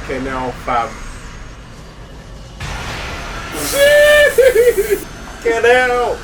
Fucking hell, fam. Fucking hell.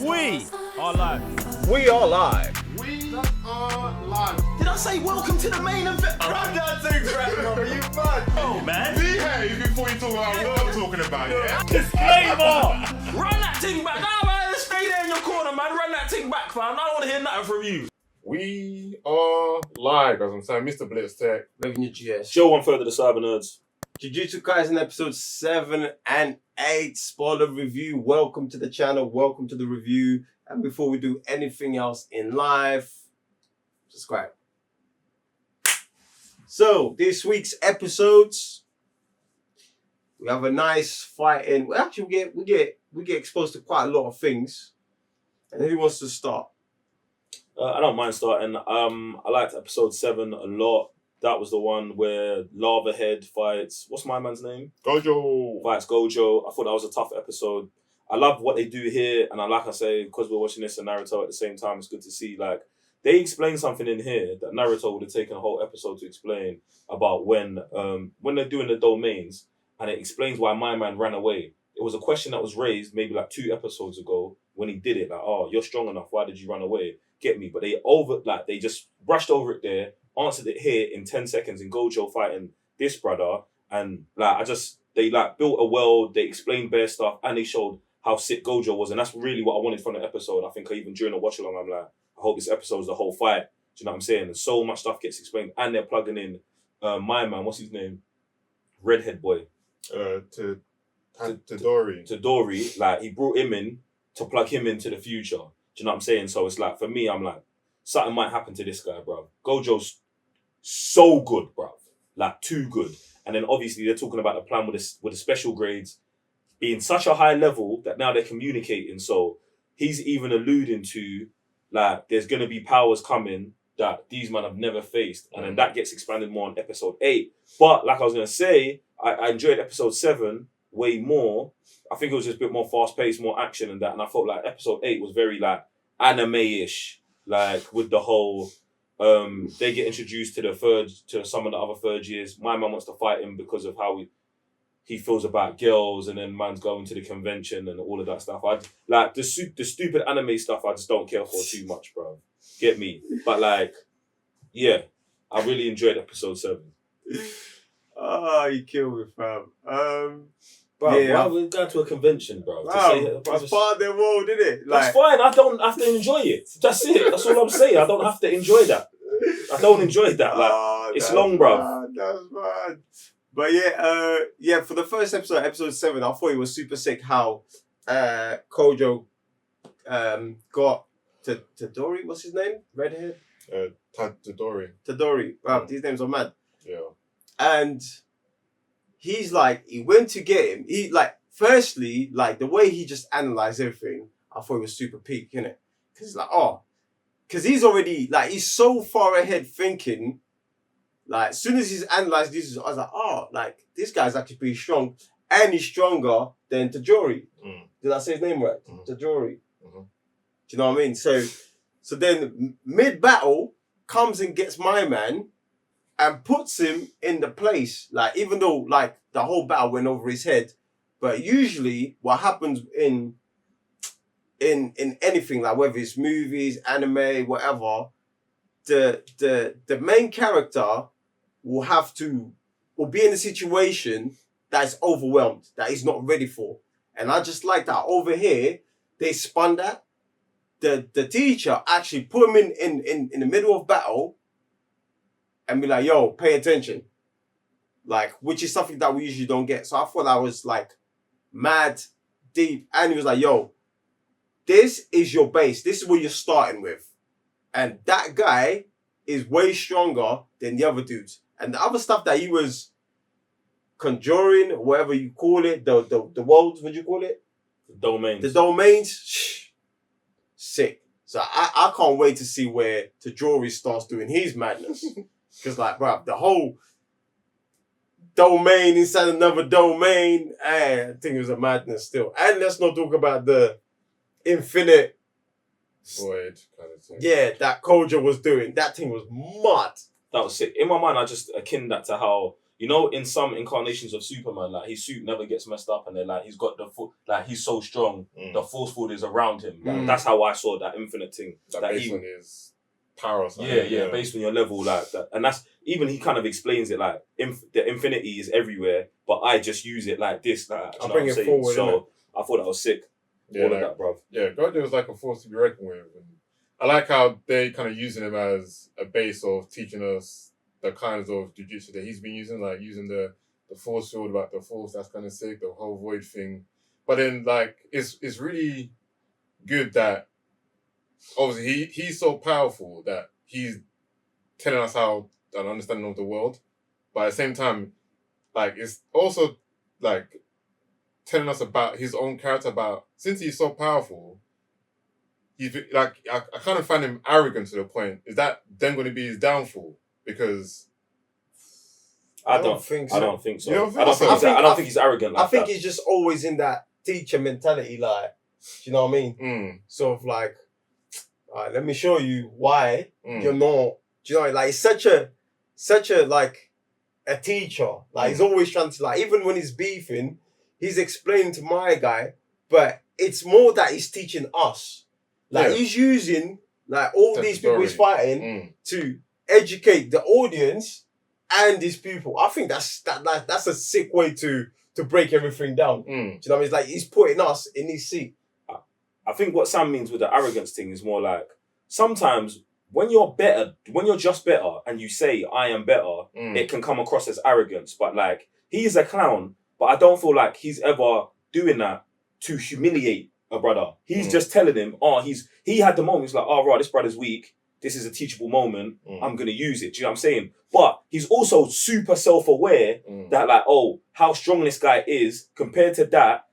We are live. We are live. We are live. Did I say welcome to the main event? Run that thing, brother. You mad? Oh, man. Behave before you talk about what I'm talking about, yeah? Disclaimer! Run that thing back. Nah, man, stay there in your corner, man. Run that thing back, fam. I don't want to hear nothing from you. We are live, as I'm saying. Mr. Blitz Tech. Revenue GS. Show 1/3 of the Cyber Nerds. Jujutsu Kaisen episode 7 and 8. Spoiler review. Welcome to the channel. Welcome to the review. And before we do anything else in life, subscribe. So, this week's episodes, we have a nice fighting. Well, actually, we get exposed to quite a lot of things. And who wants to start? I don't mind starting. I liked episode 7 a lot. That was the one where Lava Head fights, what's my man's name? Gojou. Fights Gojou. I thought that was a tough episode. I love what they do here, and like I say, because we're watching this and Naruto at the same time, it's good to see, like, they explain something in here that Naruto would have taken a whole episode to explain about when they're doing the domains, and it explains why my man ran away. It was a question that was raised maybe like 2 episodes ago when he did it, like, oh, you're strong enough, why did you run away? Get me. But they just brushed over it there, answered it here in 10 seconds in Gojou fighting this brother, and they built a world, they explained bare stuff, and they showed how sick Gojou was, and that's really what I wanted from the episode. I think even during the watch along, I'm like, I hope this episode's the whole fight. Do you know what I'm saying? And so much stuff gets explained, and they're plugging in my man, what's his name? Redhead boy. Tadori, like, he brought him in to plug him into the future. Do you know what I'm saying? So it's like, for me, I'm like, something might happen to this guy, bro. Gojou's so good, bro. Like, too good. And then obviously they're talking about the plan with the special grades being such a high level that now they're communicating. So he's even alluding to, like, there's going to be powers coming that these men have never faced. And then that gets expanded more on episode 8. But like I was going to say, I enjoyed episode 7 way more. I think it was just a bit more fast-paced, more action and that. And I felt like episode 8 was very, like, anime-ish. Like, with the whole... they get introduced to some of the other third years. My man wants to fight him because of how he feels about girls, and then man's going to the convention and all of that stuff. I like the stupid anime stuff. I just don't care for too much, bro. Get me? But like, yeah, I really enjoyed episode 7. Oh, you killed me, fam. Bro, yeah, why we going to a convention, bro? It's part of their world, isn't it? That's fine. I don't have to enjoy it. That's it. That's all I'm saying. I don't have to enjoy that. I don't enjoy that. Like, it's long, bro. That's bad. But yeah, for the first episode 7, I thought it was super sick how Kojo got Tadori, what's his name? Redhead? Tadori. Wow, these names are mad. Yeah. And he's like, he went to get him. He, like, firstly, like, the way he just analysed everything, I thought it was super peak, innit? Because he's like, because he's already, like, he's so far ahead thinking, like, as soon as he's analysed this, I was like, like, this guy's actually pretty strong. And he's stronger than Tadori. Did I say his name right? Tadori. Do you know what I mean? So then, mid-battle, comes and gets my man, and puts him in the place, like, even though, like, the whole battle went over his head, but usually what happens in anything, like whether it's movies, anime, whatever, the main character will be in a situation that is overwhelmed, that he's not ready for. And I just like that. Over here, they spun that. The teacher actually put him in the middle of battle and be like, yo, pay attention. Like, which is something that we usually don't get. So I thought that was, like, mad deep. And he was like, yo, this is your base. This is what you're starting with. And that guy is way stronger than the other dudes. And the other stuff that he was conjuring, whatever you call it, the worlds, what do you call it? The domains, sick. So I can't wait to see where Tadori starts doing his madness. Because, like, bro, the whole domain inside another domain, I think it was a madness still. And let's not talk about the infinite void kind of thing. Yeah, that Gojou was doing. That thing was mad. That was sick. In my mind, I just akin that to how you know, in some incarnations of Superman, like his suit never gets messed up, and they're like he's got like he's so strong, the force field is around him. Like, that's how I saw that infinite thing. That based on his power or something. Yeah, based on your level, like that. And that's even he kind of explains it like the infinity is everywhere, but I just use it like this. Like, I'll bring it forward. So I thought that was sick. Yeah, All like, of that, bruv. Yeah, Gojou was like a force to be reckoned with. And I like how they kind of using him as a base of teaching us the kinds of jujutsu that he's been using, like using the force field about the force. That's kind of sick. The whole void thing, but then like it's really good that obviously he's so powerful that he's telling us how an understanding of the world, but at the same time, like it's also like telling us about his own character. About since he's so powerful, he's like I kind of find him arrogant to the point. Is that then going to be his downfall? Because I don't think so. You don't think I don't so? think he's arrogant. Like I think that. he's just always in that teacher mentality, like, do you know what I mean? Sort of like, all right, let me show you why you're not. Do you know, like, it's such a like a teacher. Like, he's always trying to, like, even when he's beefing, he's explaining to my guy, but it's more that he's teaching us. Like, he's using like all these people he's fighting to educate the audience and his people. I think that's a sick way to break everything down. Do you know what I mean? It's like he's putting us in his seat. I think what Sam means with the arrogance thing is more like sometimes when you're just better and you say I am better, it can come across as arrogance. But like he's a clown, but I don't feel like he's ever doing that to humiliate a brother. He's just telling him, he had the moment. He's like, right, this brother's weak. This is a teachable moment. I'm going to use it. Do you know what I'm saying? But he's also super self-aware that like, how strong this guy is compared to that,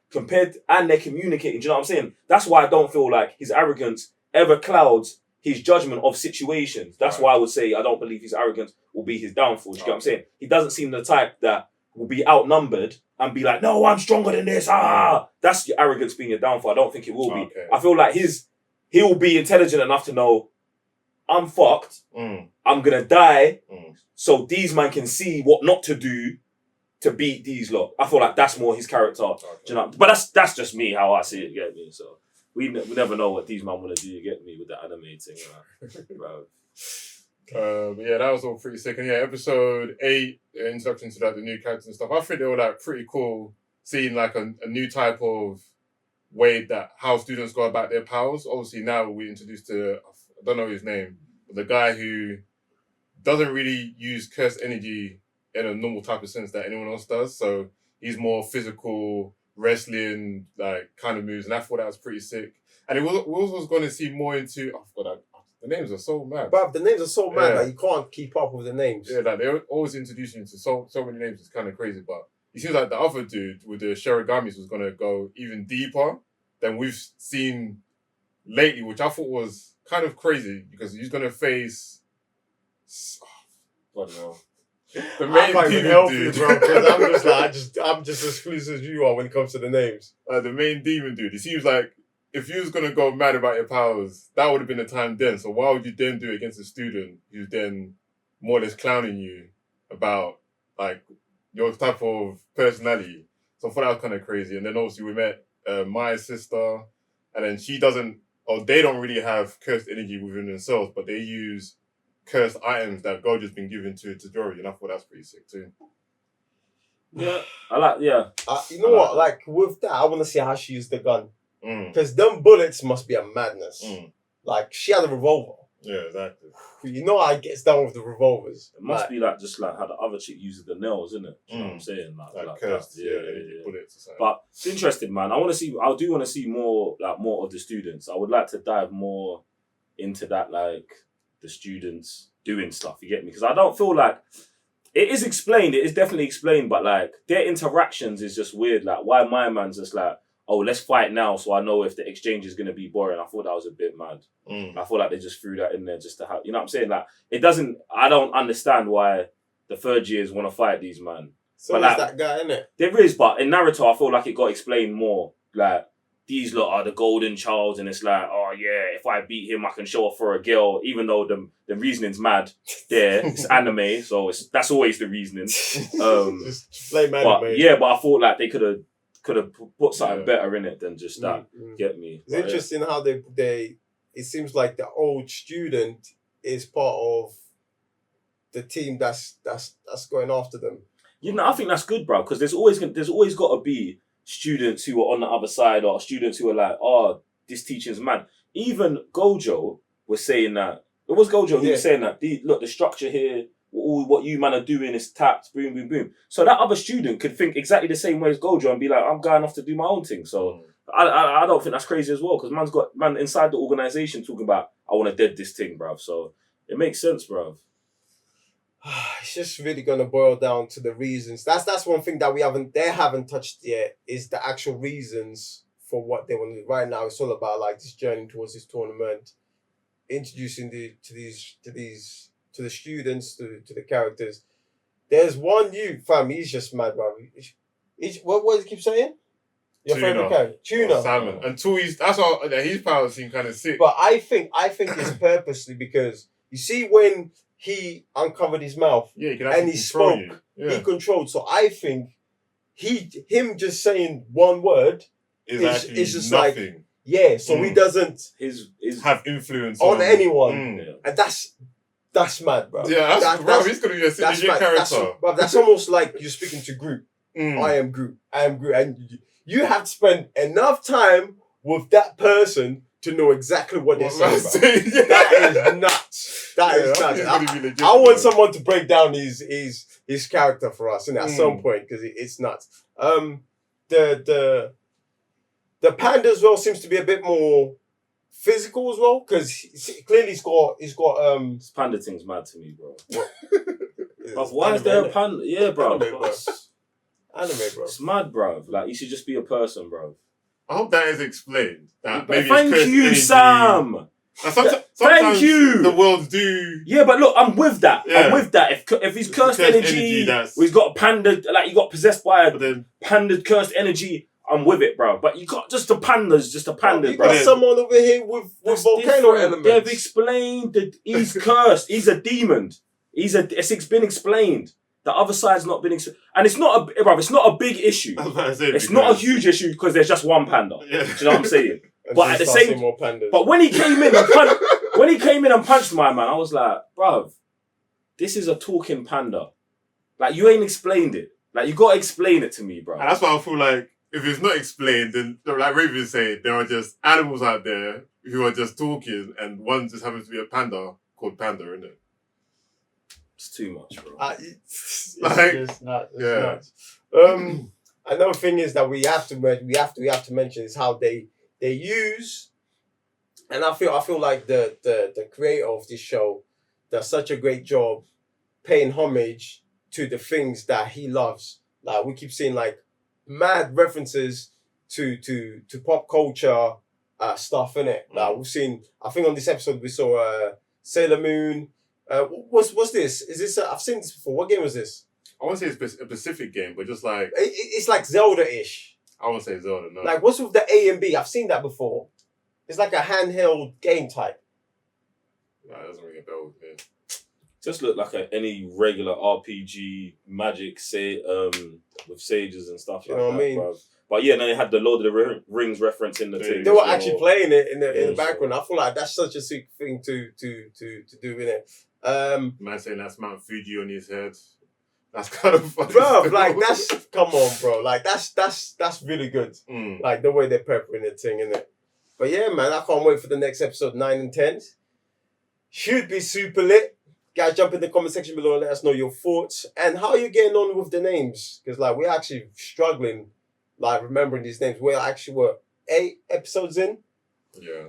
and they're communicating. Do you know what I'm saying? That's why I don't feel like his arrogance ever clouds his judgment of situations. That's why I would say I don't believe his arrogance will be his downfall. Do you get what I'm saying? He doesn't seem the type that will be outnumbered and be like, no, I'm stronger than this. That's your arrogance being your downfall. I don't think it will be. I feel like he'll be intelligent enough to know I'm fucked. I'm gonna die. So these man can see what not to do to beat these lot. I feel like that's more his character. Do you know? But that's just me how I see it. You get me? So we never know what these man wanna do. You get me with the anime thing, bro. But yeah, that was all pretty sick. And yeah, episode 8, introduction to like the new characters and stuff. I think they were like pretty cool seeing like a new type of way that how students go about their powers. Obviously now we introduced to, I don't know his name, but the guy who doesn't really use cursed energy in a normal type of sense that anyone else does. So he's more physical, wrestling, like kind of moves. And I thought that was pretty sick. And we also was going to see more into, I forgot that. The names are so mad. But the names are so mad that you can't keep up with the names. Yeah, like they always introduce you to so many names. It's kind of crazy. But it seems like the other dude with the Shirigamis was going to go even deeper than we've seen lately, which I thought was kind of crazy because he's going to face... I don't know. The main demon dude. Bro, because I'm just as clueless as you are when it comes to the names. The main demon dude. It seems like if you was going to go mad about your powers, that would have been the time then. So why would you then do it against a student who's then more or less clowning you about like your type of personality? So I thought that was kind of crazy. And then obviously we met Maya's sister, and then they don't really have cursed energy within themselves, but they use cursed items that Goju's been given to Jory, and I thought that's pretty sick too. Yeah, I like. Yeah, you know what? Like with that, I want to see how she used the gun. Because them bullets must be a madness. Like, she had a revolver. Yeah, exactly. You know how it gets down with the revolvers. It must be like just like how the other chick uses the nails, isn't it? You know what I'm saying? Like cursed, yeah. bullets or something. But it's interesting, man. I do want to see more of the students. I would like to dive more into that, like the students doing stuff. You get me? Because I don't feel like it is explained. It is definitely explained, but like their interactions is just weird. Like why my man's just like, let's fight now so I know if the exchange is going to be boring. I thought that was a bit mad. I feel like they just threw that in there just to have... You know what I'm saying? Like, I don't understand why the third years want to fight these man. So but there's like, that guy, innit? There is, but in Naruto, I feel like it got explained more. Like, these lot are the golden child, and it's like, oh yeah, if I beat him, I can show off for a girl, even though the reasoning's mad. There, it's anime, so that's always the reasoning. Just blame anime. But I thought like they could have put something better in it than just that. Get me? It's interesting how they. It seems like the old student is part of the team that's going after them. You know, I think that's good, bro, because there's always got to be students who are on the other side, or students who are like, oh, this teaching's mad. Even Gojou was saying that. It was Gojou who was saying that. Look, the structure here, all what you man are doing is tapped, boom, boom, boom. So that other student could think exactly the same way as Gojou and be like, I'm going off to do my own thing. So I don't think that's crazy as well, because man's got man inside the organisation talking about, I want to dead this thing, bruv. So it makes sense, bruv. It's just really gonna boil down to the reasons. That's one thing that they haven't touched yet, is the actual reasons for what they want to do. Right now, it's all about like this journey towards this tournament, introducing the students, to the characters. There's one fam. He's just mad, bro. What does he keep saying? Your favorite character, Tuna. Salmon. Until that's all. His powers seem kind of sick. But I think it's purposely, because you see when he uncovered his mouth and he spoke, he controlled. So I think him just saying one word is just nothing. Like, so he doesn't have influence on anyone, and that's mad, bro. Yeah, that's he's gonna be a synergy character. That's almost like you're speaking to Groot. I am Groot, and you have to spend enough time with that person to know exactly what they're saying. That is nuts. That is nuts. I want someone to break down his character for us, and at some point, because it's nuts. The panda as well seems to be a bit more physical as well, because clearly he's got This panda thing's mad to me, bro. Why is there a panda? Yeah, bro. Anime, bro. It's mad, bro. Like, you should just be a person, bro. I hope that is explained. That Thank you, Sam. Sometimes Thank you. The worlds do. Yeah, but look, I'm with that. I'm with that. If he's cursed energy, or he's got a panda, like he got possessed by a panda cursed energy, I'm with it, bro. But you got just the pandas, You got someone over here with volcano elements. They've explained that he's cursed. He's a demon. It's been explained. The other side's not been explained. And it's not a big issue. It's not a huge issue because there's just one panda. Yeah. Do you know what I'm saying? But at the same time, but when he came in and punched my man, I was like, bruv, this is a talking panda. Like, you ain't explained it. Like, you gotta explain it to me, bro. And that's why I feel like if it's not explained, then like Raven said, there are just animals out there who are just talking, and one just happens to be a panda called Panda, isn't it? It's too much, bro. It's nuts. Another thing is that we have to mention is how they use, and I feel like the creator of this show does such a great job paying homage to the things that he loves. Like, we keep seeing like mad references to pop culture stuff, innit? Like, we've seen, I think on this episode we saw Sailor Moon. What's this? Is this? I've seen this before. What game was this? I won't say it's a Pacific game, but just like it's like Zelda-ish. I won't say Zelda. No. Like, what's with the A and B? I've seen that before. It's like a handheld game type. Nah, it doesn't ring a bell with me. Just look like any regular RPG magic with sages and stuff like that. You know what I mean? Bro. But yeah, then they had the Lord of the Rings reference in the thing. They were actually playing it in the background. I feel like that's such a sick thing to do in it. Man saying that's Mount Fuji on his head. That's kind of funny. Bro, like, come on, bro. Like, that's really good. Like, the way they're preparing the thing, innit? But yeah, man, I can't wait for the next episode, 9 and 10. Should be super lit. Guys, jump in the comment section below and let us know your thoughts and how you're getting on with the names. Because, like, we're actually struggling, like, remembering these names. We're 8 episodes in. Yeah.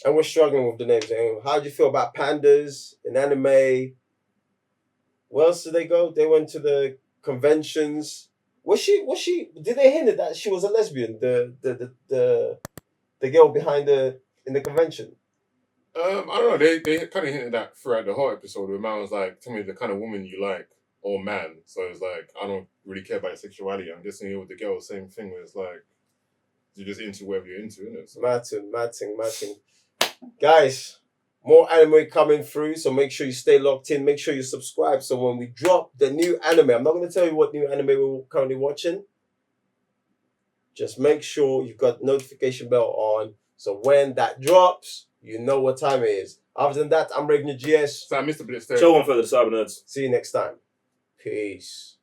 And we're struggling with the names. And how do you feel about pandas in anime? Where else did they go? They went to the conventions. Was she? Did they hint that she was a lesbian? The girl behind in the convention. I don't know. They kind of hinted that throughout the whole episode. Where man was like, "Tell me the kind of woman you like, or man." So it's like, I don't really care about your sexuality. I'm guessing here with the girl, same thing. Where it's like, you're just into whatever you're into, innit? So. Matting. Guys, more anime coming through, so make sure you stay locked in. Make sure you subscribe, so when we drop the new anime, I'm not going to tell you what new anime we're currently watching. Just make sure you've got notification bell on, so when that drops, you know what time it is. Other than that, I'm Regner GS. So Mr. Blitz there. Show one for the Cyber Nerds. See you next time. Peace.